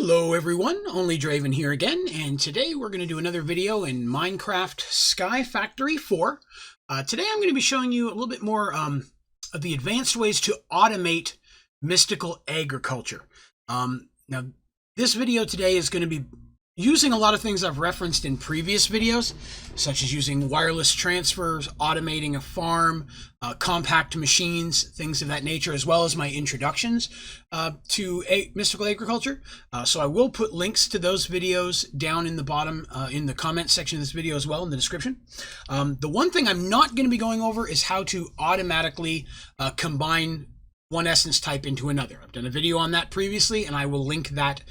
Hello everyone, Onlydraven here again, and today we're going to do another video in Minecraft Sky Factory 4. Today I'm going to be showing you a little bit more of the advanced ways to automate mystical agriculture. Now, this video today is going to be using a lot of things I've referenced in previous videos, such as using wireless transfers, automating a farm, compact machines, things of that nature, as well as my introductions to mystical agriculture. So I will put links to those videos down in the bottom, in the comment section of this video as well, in the description. The one thing I'm not going to be going over is how to automatically combine one essence type into another. I've done a video on that previously, and I will link that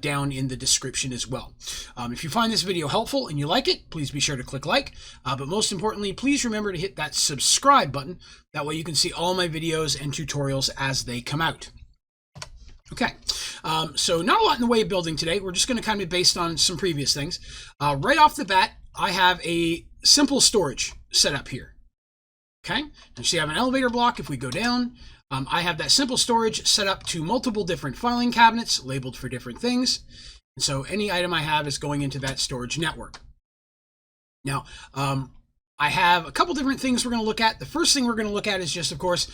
down in the description as well. If you find this video helpful and you like it, please be sure to click like. But most importantly, please remember to hit that subscribe button. That way you can see all my videos and tutorials as they come out. Okay, so not a lot in the way of building today. We're just going to kind of be based on some previous things. Right off the bat, I have a simple storage set up here. Okay, and so you have an elevator block. If we go down, I have that simple storage set up to multiple different filing cabinets labeled for different things. And so any item I have is going into that storage network. Now, I have a couple different things we're going to look at. The first thing we're going to look at is just, of course,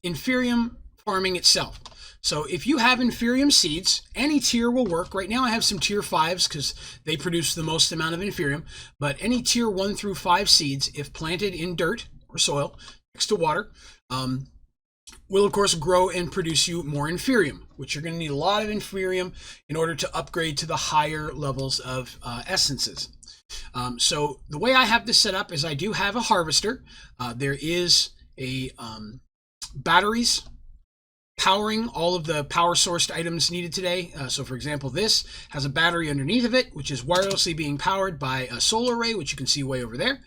inferium farming itself. So if you have inferium seeds, any tier will work. Right now I have some tier 5s because they produce the most amount of inferium. But any tier 1 through 5 seeds, if planted in dirt or soil next to water, will of course grow and produce you more inferium, which you're going to need a lot of inferium in order to upgrade to the higher levels of essences. So the way I have this set up is I do have a harvester. There is a batteries powering all of the power sourced items needed today. So for example, this has a battery underneath of it, which is wirelessly being powered by a solar array, which you can see way over there.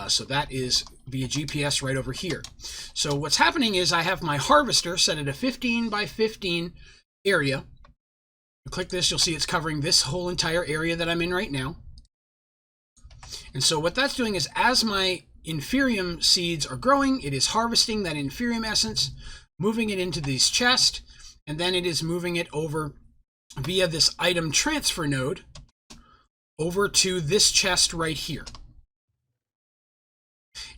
So that is via GPS right over here. So what's happening is I have my harvester set at a 15 by 15 area. You click this, you'll see it's covering this whole entire area that I'm in right now. And so what that's doing is as my inferium seeds are growing, it is harvesting that inferium essence, moving it into this chest, and then it is moving it over via this item transfer node over to this chest right here.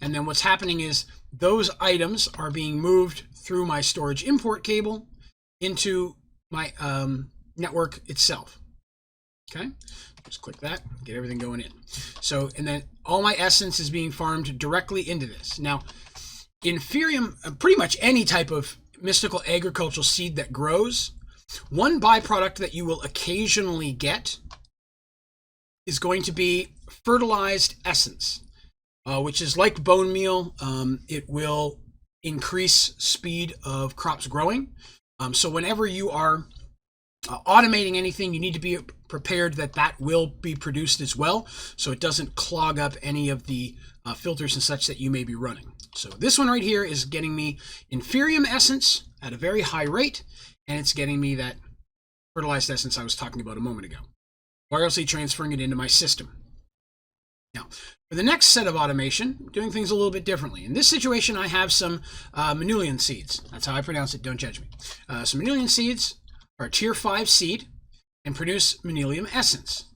And then what's happening is those items are being moved through my storage import cable into my network itself. Okay, just click that, get everything going in. So, and then all my essence is being farmed directly into this. Now, inferium, pretty much any type of mystical agricultural seed that grows, one byproduct that you will occasionally get is going to be fertilized essence. Which is like bone meal. It will increase speed of crops growing. So whenever you are automating anything, you need to be prepared that that will be produced as well, so it doesn't clog up any of the filters and such that you may be running. So this one right here is getting me inferium essence at a very high rate, and it's getting me that fertilized essence I was talking about a moment ago, wirelessly transferring it into my system. Now, for the next set of automation, doing things a little bit differently. In this situation, I have some manilian seeds. That's how I pronounce it, don't judge me. Some manilian seeds are a tier 5 seed and produce manilium essence.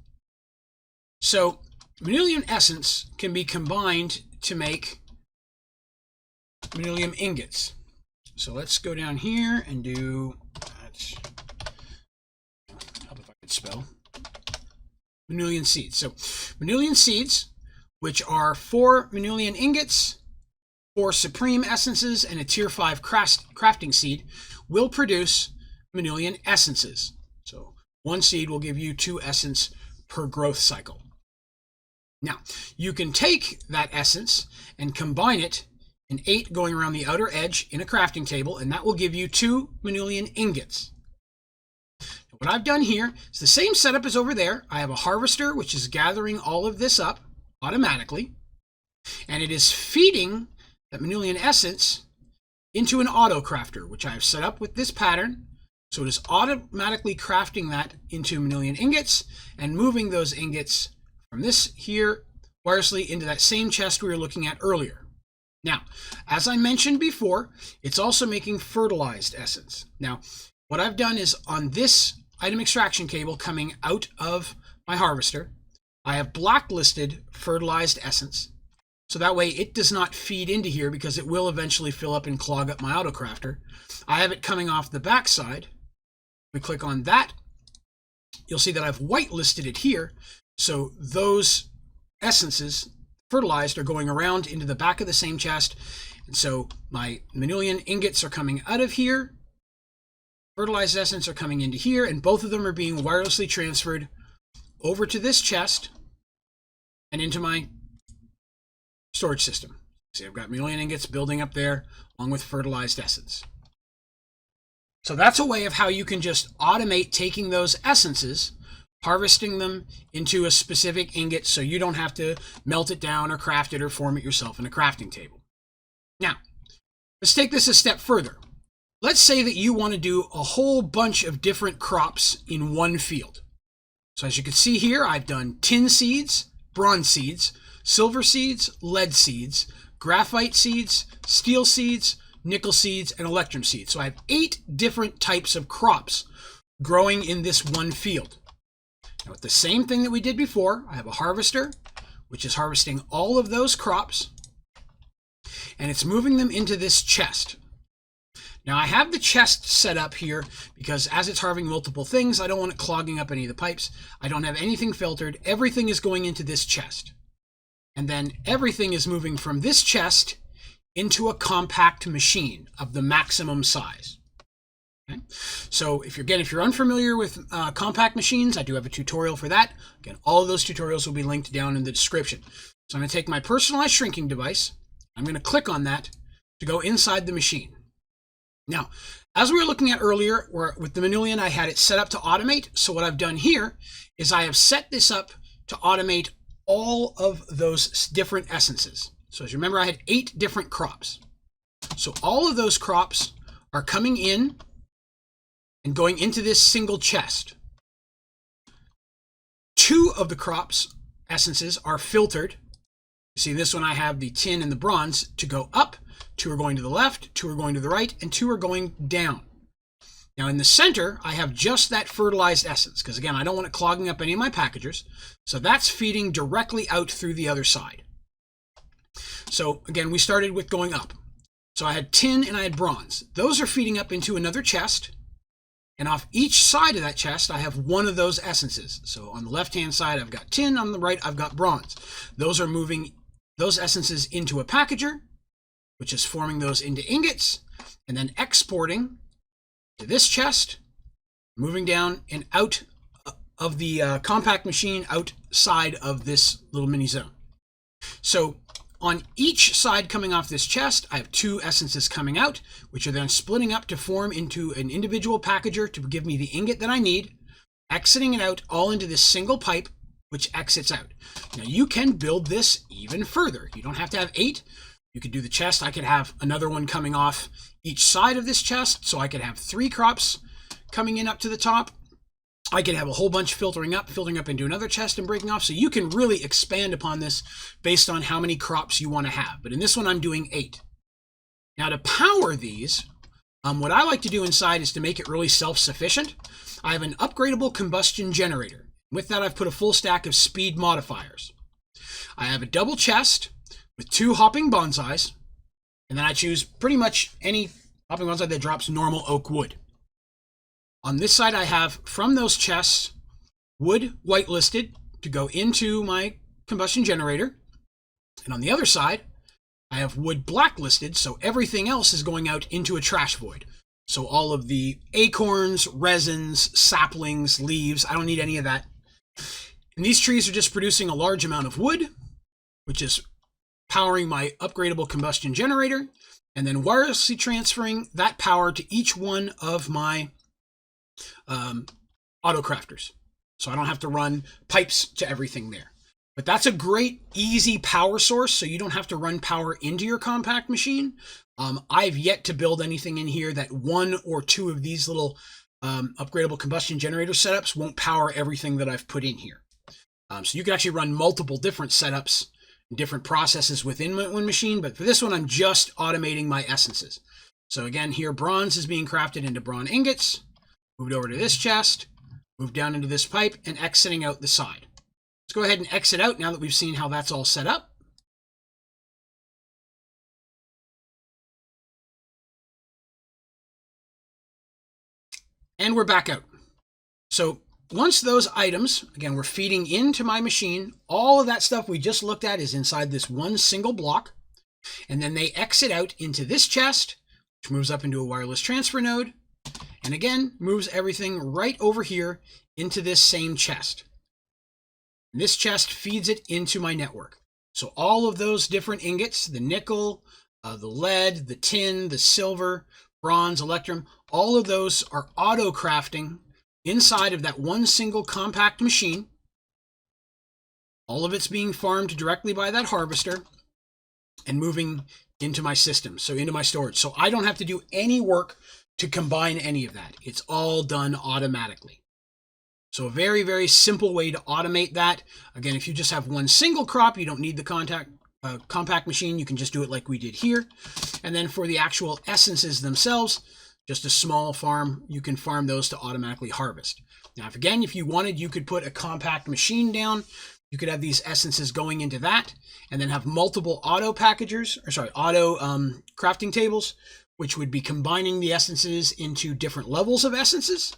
So manilium essence can be combined to make manilium ingots. So let's go down here and do, help if I could spell, manilian seeds. So manilian seeds, which are 4 manilian ingots, 4 supreme essences, and a tier 5 crafting seed, will produce manilian essences. So one seed will give you 2 essence per growth cycle. Now, you can take that essence and combine it in 8 going around the outer edge in a crafting table, and that will give you 2 manilian ingots. What I've done here is the same setup as over there. I have a harvester which is gathering all of this up automatically, and it is feeding that manilian essence into an auto crafter, which I have set up with this pattern. So it is automatically crafting that into manilian ingots and moving those ingots from this here wirelessly into that same chest we were looking at earlier. Now, as I mentioned before, it's also making fertilized essence. Now, what I've done is on this item extraction cable coming out of my harvester. I have blacklisted Fertilized Essence, so that way it does not feed into here because it will eventually fill up and clog up my autocrafter. I have it coming off the backside. We click on that. You'll see that I've whitelisted it here, so those essences, fertilized, are going around into the back of the same chest. And so my manilian ingots are coming out of here. Fertilized essence are coming into here, and both of them are being wirelessly transferred over to this chest and into my storage system. See, I've got manilian ingots building up there along with fertilized essence. So that's a way of how you can just automate taking those essences, harvesting them into a specific ingot so you don't have to melt it down or craft it or form it yourself in a crafting table. Now, let's take this a step further. Let's say that you want to do a whole bunch of different crops in one field. So as you can see here, I've done tin seeds, bronze seeds, silver seeds, lead seeds, graphite seeds, steel seeds, nickel seeds, and electrum seeds. So I have 8 different types of crops growing in this one field. Now with the same thing that we did before, I have a harvester, which is harvesting all of those crops, and it's moving them into this chest. Now I have the chest set up here because as it's harvesting multiple things, I don't want it clogging up any of the pipes. I don't have anything filtered. Everything is going into this chest. And then everything is moving from this chest into a compact machine of the maximum size. Okay? So if you're unfamiliar with compact machines, I do have a tutorial for that. Again, all of those tutorials will be linked down in the description. So I'm going to take my personalized shrinking device. I'm going to click on that to go inside the machine. Now, as we were looking at earlier, with the manilian, I had it set up to automate. So what I've done here is I have set this up to automate all of those different essences. So as you remember, I had 8 different crops. So all of those crops are coming in and going into this single chest. 2 of the crops essences are filtered. You see, this one I have the tin and the bronze to go up. 2 are going to the left, 2 are going to the right, and 2 are going down. Now in the center, I have just that fertilized essence, because again, I don't want it clogging up any of my packagers. So that's feeding directly out through the other side. So again, we started with going up. So I had tin and I had bronze. Those are feeding up into another chest. And off each side of that chest, I have one of those essences. So on the left-hand side, I've got tin. On the right, I've got bronze. Those are moving those essences into a packager, which is forming those into ingots, and then exporting to this chest, moving down and out of the compact machine outside of this little mini zone. So on each side coming off this chest, I have 2 essences coming out, which are then splitting up to form into an individual packager to give me the ingot that I need, exiting it out all into this single pipe, which exits out. Now you can build this even further. You don't have to have 8. You could do the chest. I could have another one coming off each side of this chest, so I could have 3 crops coming in up to the top. I could have a whole bunch filtering up into another chest and breaking off. So you can really expand upon this based on how many crops you want to have. But in this one, I'm doing 8. Now to power these, what I like to do inside is to make it really self-sufficient. I have an upgradable combustion generator. With that, I've put a full stack of speed modifiers. I have a double chest with 2 hopping bonsais, and then I choose pretty much any hopping bonsai that drops normal oak wood. On this side, I have, from those chests, wood whitelisted to go into my combustion generator. And on the other side, I have wood blacklisted, so everything else is going out into a trash void. So all of the acorns, resins, saplings, leaves, I don't need any of that. And these trees are just producing a large amount of wood, which is powering my upgradable combustion generator, and then wirelessly transferring that power to each one of my auto crafters. So I don't have to run pipes to everything there. But that's a great, easy power source, so you don't have to run power into your compact machine. I've yet to build anything in here that 1 or 2 of these little upgradable combustion generator setups won't power everything that I've put in here. So you can actually run multiple different setups and different processes within one machine, but for this one, I'm just automating my essences. So again, here, bronze is being crafted into bronze ingots. Moved over to this chest. move down into this pipe and exiting out the side. Let's go ahead and exit out now that we've seen how that's all set up. And we're back out. So once those items, again, we're feeding into my machine, all of that stuff we just looked at is inside this one single block. And then they exit out into this chest, which moves up into a wireless transfer node. And again, moves everything right over here into this same chest. And this chest feeds it into my network. So all of those different ingots, the nickel, the lead, the tin, the silver, bronze, electrum, all of those are auto-crafting inside of that one single compact machine. All of it's being farmed directly by that harvester and moving into my system, so into my storage. So I don't have to do any work to combine any of that. It's all done automatically. So a very, very simple way to automate that. Again, if you just have one single crop, you don't need the compact machine. You can just do it like we did here. And then for the actual essences themselves, just a small farm, you can farm those to automatically harvest. Now, if you wanted, you could put a compact machine down. You could have these essences going into that and then have multiple auto crafting tables, which would be combining the essences into different levels of essences,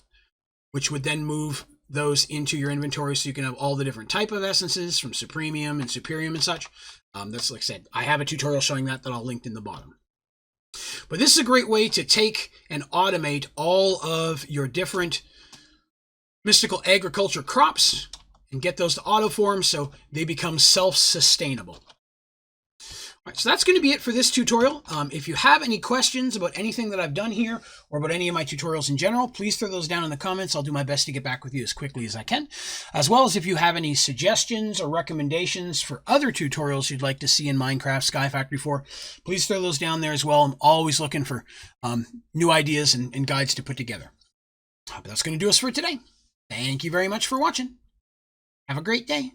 which would then move those into your inventory so you can have all the different type of essences from Supremium and Superium and such. That's, like I said, I have a tutorial showing that I'll link in the bottom. But this is a great way to take and automate all of your different mystical agriculture crops and get those to auto form so they become self-sustainable. All right, so that's going to be it for this tutorial. If you have any questions about anything that I've done here or about any of my tutorials in general, please throw those down in the comments. I'll do my best to get back with you as quickly as I can. As well as if you have any suggestions or recommendations for other tutorials you'd like to see in Minecraft Sky Factory 4, please throw those down there as well. I'm always looking for new ideas and guides to put together. But that's going to do us for today. Thank you very much for watching. Have a great day.